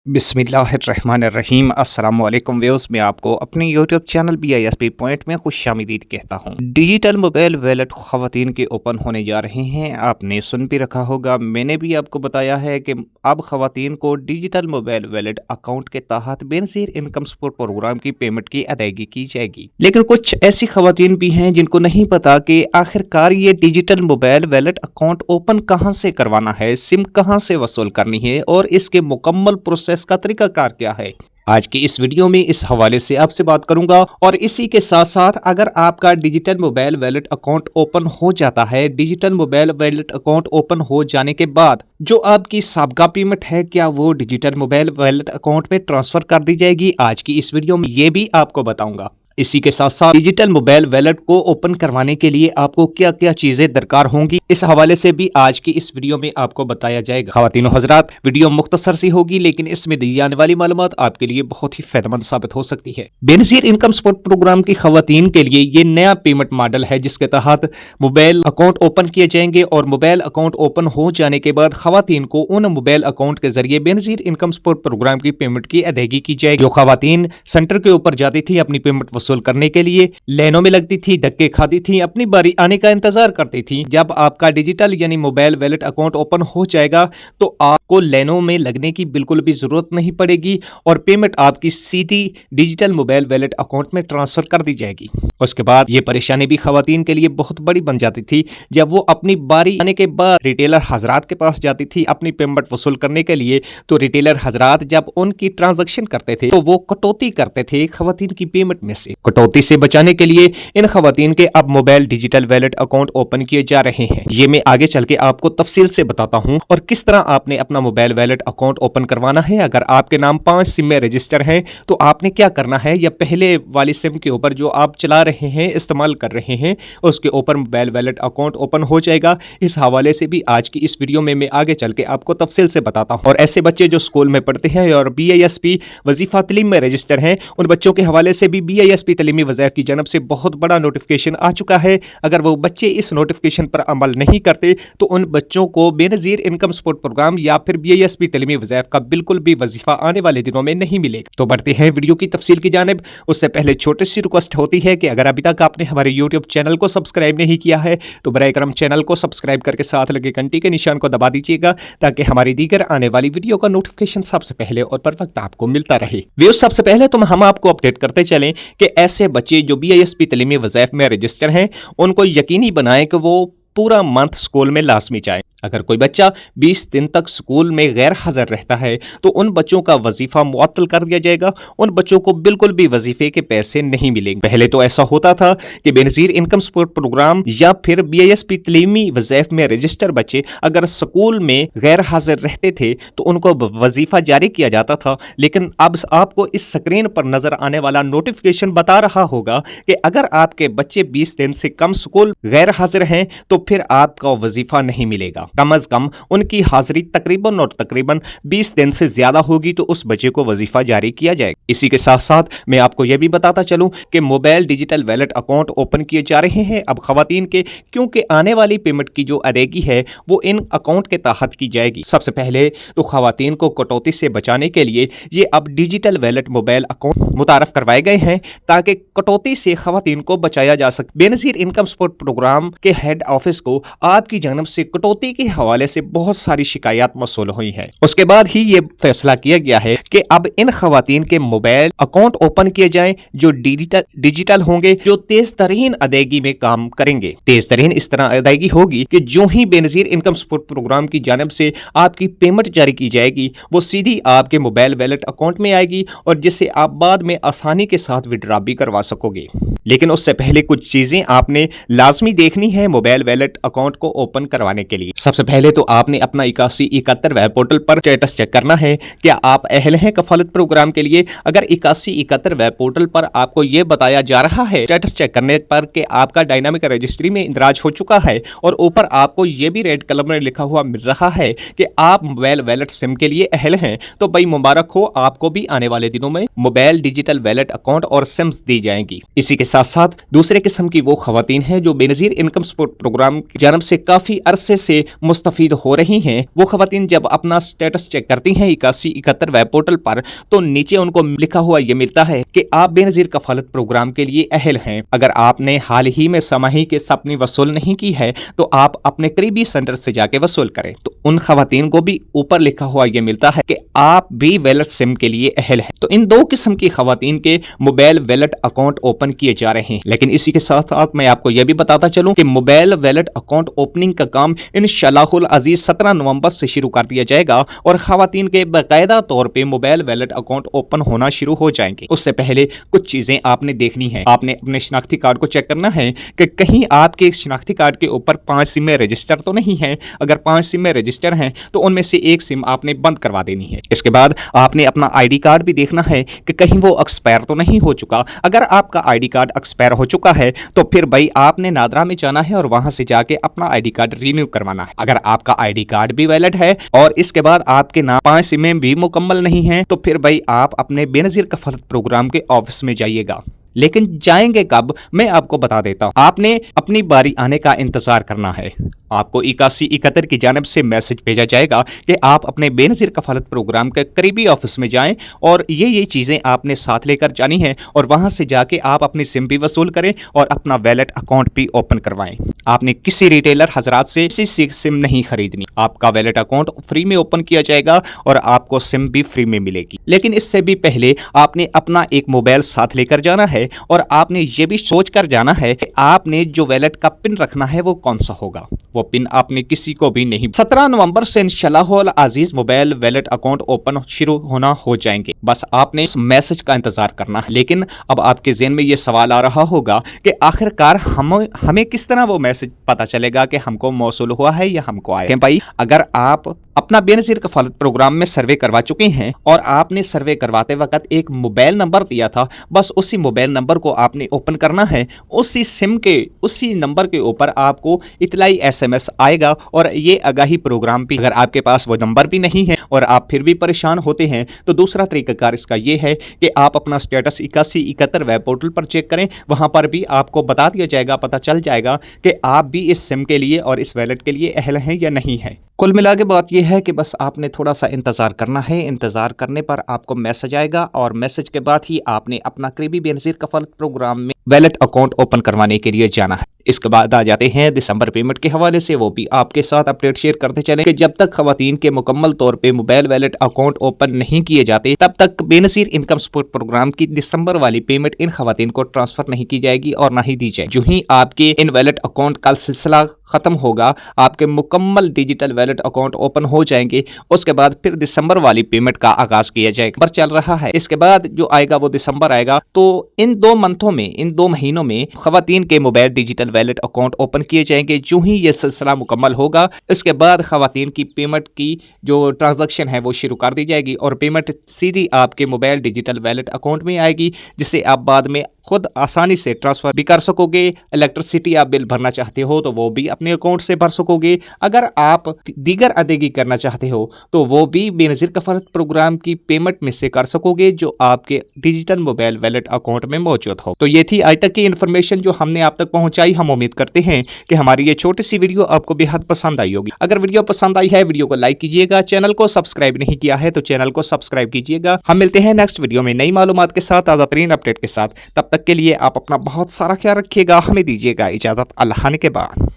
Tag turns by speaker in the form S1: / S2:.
S1: बिस्मिल्लाहिर्रहमानिर्रहीम। अस्सलाम वालेकुम व्यूअर्स, मैं आपको अपने यूट्यूब चैनल BISP पॉइंट में खुशामदीद कहता हूँ। डिजिटल मोबाइल वैलेट ख़वातीन के ओपन होने जा रहे हैं। आपने सुन भी रखा होगा, मैंने भी आपको बताया है कि अब ख़वातीन को डिजिटल मोबाइल वैलेट अकाउंट के तहत बेनज़ीर इनकम सपोर्ट प्रोग्राम की पेमेंट की अदायगी की जाएगी। लेकिन कुछ ऐसी ख़वातीन भी हैं जिनको नहीं पता कि आखिरकार ये digital mobile wallet account open कहाँ से करवाना है, सिम कहाँ से वसूल करनी है और इसके मुकम्मल प्रोसेस का तरीकाकार क्या है। आज की इस वीडियो में इस हवाले से आपसे बात करूंगा। और इसी के साथ साथ अगर आपका digital mobile wallet account open हो जाता है, digital mobile wallet account open हो जाने के बाद जो आपकी साबका पेमेंट है, क्या वो डिजिटल मोबाइल वैलेट अकाउंट में ट्रांसफर कर दी जाएगी, आज की इस वीडियो में ये भी आपको बताऊंगा। इसी के साथ साथ डिजिटल मोबाइल वैलेट को ओपन करवाने के लिए आपको क्या क्या चीजें दरकार होंगी, इस हवाले से भी आज की इस वीडियो में आपको बताया जाएगा। ख़वातीन और हज़रात, वीडियो मुख्तसर सी होगी लेकिन इसमें दी जाने वाली मालूमात आपके लिए बहुत ही फायदेमंद साबित हो सकती है। बेनज़ीर इनकम सपोर्ट प्रोग्राम की ख़वातीन के लिए ये नया पेमेंट मॉडल है जिसके तहत मोबाइल अकाउंट ओपन किए जाएंगे और मोबाइल अकाउंट ओपन हो जाने के बाद ख़वातीन को उन मोबाइल अकाउंट के जरिए बेनज़ीर इनकम सपोर्ट प्रोग्राम की पेमेंट की अदायगी की जाएगी। जो ख़वातीन सेंटर के ऊपर जाती थी अपनी पेमेंट वसूल करने के लिए, लाइनों में लगती थी, धक्के खाती थी, अपनी बारी आने का इंतजार करती थी, जब आपका डिजिटल यानी मोबाइल वैलेट अकाउंट ओपन हो जाएगा तो आपको लाइनों में लगने की बिल्कुल भी जरूरत नहीं पड़ेगी और पेमेंट आपकी सीधी डिजिटल मोबाइल वैलेट अकाउंट में ट्रांसफर कर दी जाएगी। उसके बाद ये परेशानी भी ख़वातीन के लिए बहुत बड़ी बन जाती थी जब वो अपनी बारी आने के बाद रिटेलर हजरात के पास जाती थी अपनी पेमेंट वसूल करने के लिए। तो रिटेलर हजरात जब उनकी ट्रांजैक्शन करते थे तो वो कटौती करते थे ख़वातीन की पेमेंट में से। कटौती से बचाने के लिए इन ख़वातीन के अब mobile digital wallet account open किए जा रहे हैं। ये मैं आगे चल के आपको तफसील से बताता हूं और किस तरह आपने अपना मोबाइल वैलेट अकाउंट ओपन करवाना है। अगर आपके नाम 5 सिम में रजिस्टर हैं तो आपने क्या करना है, या पहले वाली सिम के ऊपर जो आप चला रहे हैं, इस्तेमाल कर रहे हैं, उसके ऊपर मोबाइल वैलेट अकाउंट ओपन हो जाएगा। इस हवाले से भी आज की इस वीडियो में मैं आगे चल के आपको तफसील से बताता हूँ। और ऐसे बच्चे जो स्कूल में पढ़ते हैं और BISP वजीफा तलीम में रजिस्टर हैं, उन बच्चों के हवाले से भी BISP तलीमी वज़ाइफ की जानब से बहुत बड़ा नोटिफिकेशन आ चुका है। अगर वो बच्चे इस नोटिफिकेशन पर अमल नहीं करते तो उन बच्चों को बेनज़ीर इनकम सपोर्ट प्रोग्राम या फिर BISP तलीमी वज़ाइफ का बिल्कुल भी वजीफा आने वाले दिनों में नहीं मिलेगा। तो बढ़ते हैं वीडियो की तफसील की जानिब। उससे पहले छोटी सी रिक्वेस्ट होती है कि अगर अभी तक आपने हमारे यूट्यूब चैनल को सब्सक्राइब नहीं किया है तो बराए करम चैनल को सब्सक्राइब करके साथ लगे घंटी के निशान को दबा दीजिएगा ताकि हमारी दीगर आने वाली वीडियो का नोटिफिकेशन सबसे पहले और पर वक्त आपको मिलता रहे। व्यूअर्स, सबसे पहले तो हम आपको अपडेट करते चलें कि ऐसे बच्चे जो BISP तलीमी वज़ाइफ में रजिस्टर हैं उनको यकीनी बनाएं कि वो पूरा मंथ स्कूल में लाजमी जाए। अगर कोई बच्चा 20 दिन तक स्कूल में गैर हाजिर रहता है तो उन बच्चों का वजीफा मुअत्तल कर दिया जाएगा। उन बच्चों को बिल्कुल भी वजीफे के पैसे नहीं मिलेंगे। पहले तो ऐसा होता था कि बेनज़ीर इनकम सपोर्ट प्रोग्राम या फिर BISP तलीमी वज़ाइफ में रजिस्टर बच्चे अगर स्कूल में गैर हाजिर रहते थे तो उनको वजीफा जारी किया जाता था। लेकिन अब आपको इस स्क्रीन पर नजर आने वाला नोटिफिकेशन बता रहा होगा कि अगर आपके बच्चे 20 दिन से कम स्कूल गैर हाजिर हैं तो फिर आपका वजीफा नहीं मिलेगा। कम अज कम उनकी हाजिरी तकरीबन और तकरीबन 20 दिन से ज्यादा होगी तो उस बच्चे को वजीफा जारी किया जाएगा। इसी के साथ साथ मैं आपको यह भी बताता चलूं कि mobile digital wallet account open किए जा रहे हैं अब ख़वातीन के, क्योंकि आने वाली पेमेंट की जो अदायगी है वो इन अकाउंट के तहत की जाएगी। सबसे पहले तो ख़वातीन को कटौती से बचाने के लिए ये अब डिजिटल वैलेट मोबाइल अकाउंट मुतारफ करवाए गए हैं ताकि कटौती से ख़वातीन को बचाया जा सके। बेनज़ीर इनकम सपोर्ट प्रोग्राम के हेड ऑफिस को आपकी जानब से कटौती के हवाले से बहुत सारी शिकायत मौसूल हुई है। उसके बाद ही ये फैसला किया गया है कि अब इन ख़वातीन के मोबाइल अकाउंट ओपन किए जाएं जो डिजिटल होंगे, जो तेज तरीन अदायगी में काम करेंगे। तेज तरीन इस तरह अदायगी होगी कि जो ही बेनज़ीर इनकम सपोर्ट प्रोग्राम की जानब से आपकी पेमेंट जारी की जाएगी वो सीधी आपके मोबाइल वैलेट अकाउंट में आएगी और जिससे आप बाद में आसानी के साथ विड्रॉ भी करवा सकोगे। लेकिन उससे पहले कुछ चीजें आपने लाजमी देखनी है मोबाइल वैलेट अकाउंट को ओपन करवाने के लिए। सबसे पहले तो आपने अपना 8171 वेब पोर्टल पर स्टेटस चेक करना है, क्या आप अहल हैं कफालत प्रोग्राम के लिए। अगर 8171 वेब पोर्टल पर आपको यह बताया जा रहा है स्टेटस चेक करने पर कि आपका डायनामिक रजिस्ट्री में इंदराज हो चुका है और ऊपर आपको यह भी रेड कलर में लिखा हुआ मिल रहा है कि आप मोबाइल वैलेट सिम के लिए अहल हैं, तो भाई मुबारक हो, आपको भी आने वाले दिनों में मोबाइल डिजिटल वैलेट अकाउंट और सिम्स दी जाएंगी। इसी के साथ साथ दूसरे किस्म की वो खवातीन हैं जो Benazir income support programme programme کی جانب سے کافی عرصے سے مستفید ہو رہی ہیں، وہ خواتین جب اپنا سٹیٹس چیک کرتی ہیں 8171 ویب پورٹل پر تو نیچے ان کو لکھا ہوا یہ ملتا ہے کہ آپ بے نظیر کفالت پروگرام کے لیے اہل ہیں۔ اگر آپ نے حال ہی میں سماہی قسط اپنی وصول نہیں کی ہے تو آپ اپنے قریبی سینٹر سے جا کے وصول کریں۔ تو ان خواتین کو بھی اوپر لکھا ہوا یہ ملتا ہے کہ آپ بھی ویلٹ سم کے لیے اہل ہیں۔ تو ان دو قسم کی خواتین کے موبائل ویلٹ اکاؤنٹ اوپن کیے جا رہے ہیں، لیکن اسی کے ساتھ ساتھ میں آپ کو یہ بھی بتاتا چلوں کہ موبائل ویلٹ اکاؤنٹ اوپننگ کا کام انشاءاللہ العزیز 17 نومبر سے شروع کر دیا جائے گا اور خواتین کے باقاعدہ طور پہ موبائل ویلٹ اکاؤنٹ اوپن ہونا شروع ہو جائیں گے۔ اس سے پہلے کچھ چیزیں آپ نے دیکھنی ہے، آپ نے اپنے شناختی کارڈ کو چیک کرنا ہے کہ کہیں آپ کے شناختی کارڈ کے اوپر 5 سمیں رجسٹر تو نہیں ہیں۔ اگر 5 سمیں رجسٹر ہیں تو ان میں سے ایک سم آپ نے بند کروا دینی ہے۔ اس کے بعد آپ نے اپنا آئی ڈی کارڈ بھی دیکھنا ہے کہ کہیں وہ ایکسپائر تو نہیں ہو چکا۔ اگر آپ کا آئی ڈی کارڈ ایکسپائر ہو چکا ہے تو پھر بھائی آپ نے نادرا میں جانا ہے اور وہاں سے جا کے اپنا آئی ڈی کارڈ رینیو کروانا ہے۔ اگر آپ کا آئی ڈی کارڈ بھی ویلڈ ہے اور اس کے بعد آپ کے نام 5 سمیں بھی مکمل نہیں ہیں تو پھر بھائی آپ اپنے بے نظیر کفالت پروگرام کے آفس میں جائیے گا۔ لیکن جائیں گے کب، میں آپ کو بتا دیتا ہوں۔ آپ نے اپنی باری آنے کا انتظار کرنا ہے۔ آپ کو 8171 کی جانب سے میسج بھیجا جائے گا کہ آپ اپنے بے نظیر کفالت پروگرام کے قریبی آفس میں جائیں اور یہ چیزیں آپ نے ساتھ لے کر جانی ہیں اور وہاں سے جا کے آپ اپنی سم بھی وصول کریں اور اپنا ویلٹ اکاؤنٹ بھی اوپن کروائیں۔ آپ نے کسی ریٹیلر حضرات سے کسی سم نہیں خریدنی، آپ کا ویلٹ اکاؤنٹ فری میں اوپن کیا جائے گا اور آپ کو سم بھی فری میں ملے گی۔ لیکن اس سے بھی پہلے آپ نے اپنا ایک موبائل ساتھ لے کر جانا ہے اور آپ نے یہ بھی سوچ کر جانا ہے کہ آپ نے جو ویلٹ کا پن رکھنا ہے وہ کون سا ہوگا۔ وہ پن آپ نے کسی کو بھی نہیں۔ 17 نومبر سے انشاءاللہ العزیز موبائل ویلٹ اکاؤنٹ اوپن شروع ہونا ہو جائیں گے، بس آپ نے اس میسج کا انتظار کرنا ہے۔ لیکن اب آپ کے ذہن میں یہ سوال آ رہا ہوگا کہ آخر کار ہمیں کس طرح وہ میسج پتا چلے گا کہ ہم کو موصول ہوا ہے یا ہم کو آیا ہے؟ بھائی اگر آپ اپنا بے نظیر کفالت پروگرام میں سروے کروا چکے ہیں اور آپ نے سروے کرواتے وقت ایک موبائل نمبر دیا تھا، بس اسی موبائل نمبر کو آپ نے اوپن کرنا ہے۔ اسی سم کے اسی نمبر کے اوپر آپ کو اطلاعی SMS آئے گا اور یہ آگاہی پروگرام بھی۔ اگر آپ کے پاس وہ نمبر بھی نہیں ہے اور آپ پھر بھی پریشان ہوتے ہیں تو دوسرا طریقہ کار اس کا یہ ہے کہ آپ اپنا سٹیٹس 8171 ویب پورٹل پر چیک کریں، وہاں پر بھی آپ کو بتا دیا جائے گا، پتہ چل جائے گا کہ آپ بھی اس سم کے لیے اور اس ویلٹ کے لیے اہل ہیں یا نہیں ہے۔ کل ملا کے بات یہ ہے کہ بس آپ نے تھوڑا سا انتظار کرنا ہے، انتظار کرنے پر آپ کو میسج آئے گا اور میسج کے بعد ہی آپ نے اپنا قریبی بے نظیر کفالت پروگرام میں ویلٹ اکاؤنٹ اوپن کروانے کے لیے جانا ہے۔ اس کے بعد آ جاتے ہیں دسمبر پیمنٹ کے حوالے سے، وہ بھی آپ کے ساتھ اپڈیٹ شیئر کرتے چلیں کہ جب تک خواتین کے مکمل طور پہ موبائل ویلٹ اکاؤنٹ اوپن نہیں کیے جاتے تب تک بے نظیر انکم سپورٹ پروگرام کی دسمبر والی پیمنٹ ان خواتین کو ٹرانسفر نہیں کی جائے گی اور نہ ہی دی جائے گی۔ جو ہی آپ کے ان ویلٹ اکاؤنٹ کا سلسلہ ختم ہوگا، آپ کے مکمل ڈیجیٹل ویلٹ اکاؤنٹ اوپن ہو جائیں گے، اس کے بعد پھر دسمبر والی پیمنٹ کا آغاز کیا جائے گا۔ پر چل رہا ہے، اس کے بعد جو آئے گا وہ دسمبر آئے گا۔ تو ان 2 منتھوں میں، ان 2 مہینوں میں خواتین کے mobile digital wallet account open کیے جائیں گے۔ جو ہی یہ سلسلہ مکمل ہوگا اس کے بعد خواتین کی پیمنٹ کی جو ٹرانزیکشن ہے وہ شروع کر دی جائے گی اور پیمنٹ سیدھی آپ کے موبائل ڈیجیٹل ویلٹ اکاؤنٹ میں آئے گی، جسے آپ بعد میں خود آسانی سے ٹرانسفر بھی کر سکو گے۔ الیکٹرسٹی آپ بل بھرنا چاہتے ہو تو وہ بھی اپنے اکاؤنٹ سے بھر سکو گے۔ اگر آپ دیگر ادائیگی کرنا چاہتے ہو تو وہ بھی بے نظیر کفالت پروگرام کی پیمنٹ میں سے کر سکو گے جو آپ کے ڈیجیٹل موبائل ویلٹ اکاؤنٹ میں موجود ہو۔ تو یہ تھی آج تک کی انفارمیشن جو ہم نے آپ تک پہنچائی۔ ہم امید کرتے ہیں کہ ہماری یہ چھوٹی سی ویڈیو آپ کو بے حد پسند آئی ہوگی۔ اگر ویڈیو پسند آئی ہے ویڈیو کو لائک کیجیے گا، چینل کو سبسکرائب نہیں کیا ہے تو چینل کو سبسکرائب کیجیے گا۔ ہم ملتے ہیں نیکسٹ ویڈیو میں نئی معلومات کے ساتھ، تازہ ترین اپڈیٹ کے ساتھ۔ تب تک کے لیے آپ اپنا بہت سارا خیال رکھیے گا۔ ہمیں دیجیے گا اجازت، اللہ نے کے بعد۔